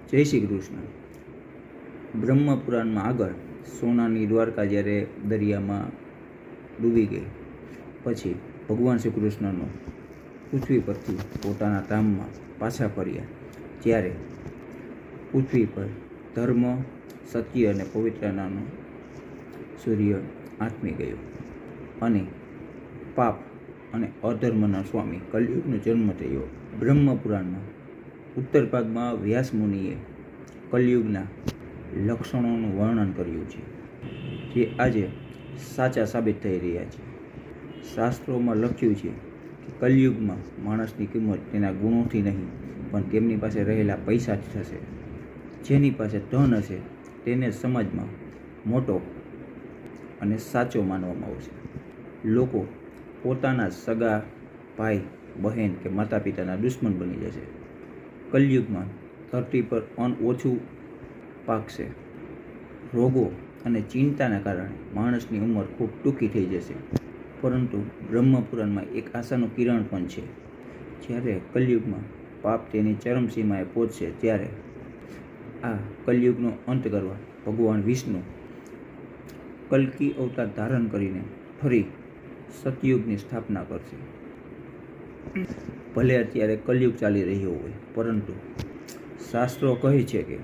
જય શ્રી કૃષ્ણ. બ્રહ્મપુરાણમાં આગળ સોનાની દ્વારકા જ્યારે દરિયામાં ડૂબી ગઈ પછી ભગવાન શ્રી કૃષ્ણનો પૃથ્વી પરથી પોતાના ધામમાં પાછા ફર્યા ત્યારે પૃથ્વી પર ધર્મ, સત્ય અને પવિત્રતાનો સૂર્ય આથમી ગયો અને પાપ અને અધર્મના સ્વામી કલયુગનો જન્મ થયો. બ્રહ્મપુરાણમાં ઉત્તર ભાગમાં વ્યાસ મુનિએ કલયુગના લક્ષણોનું વર્ણન કર્યું છે, જે આજે સાચા સાબિત થઈ રહ્યા છે. શાસ્ત્રોમાં લખ્યું છે કે કલયુગમાં માણસની કિંમત તેના ગુણોથી નહીં પણ તેમની પાસે રહેલા પૈસાથી થશે. જેની પાસે ધન હશે તેને સમાજમાં મોટો અને સાચો માનવામાં આવશે. લોકો પોતાના સગા ભાઈ, બહેન કે માતા પિતાના દુશ્મન બની જશે. કલયુગમાં ધરતી પર અન્ન ઓછું પાકશે. રોગો અને ચિંતાના કારણે માણસની ઉંમર ખૂબ ટૂંકી થઈ જશે. પરંતુ બ્રહ્મપુરાણમાં એક આશાનું કિરણ પણ છે. જ્યારે કલયુગમાં પાપ તેની ચરમસીમાએ પહોંચશે ત્યારે આ કલયુગનો અંત કરવા ભગવાન વિષ્ણુ કલ્કી અવતાર ધારણ કરીને ફરી સતયુગની સ્થાપના કરશે. ભલે અત્યારે કલયુગ ચાલી રહ્યો હોય, પરંતુ શાસ્ત્રો કહે છે કે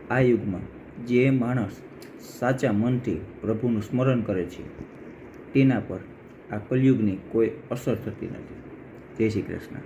આ યુગમાં જે માણસ સાચા મનથી પ્રભુનું સ્મરણ કરે છે તેના પર આ કલયુગની કોઈ અસર થતી નથી. જય શ્રી કૃષ્ણ.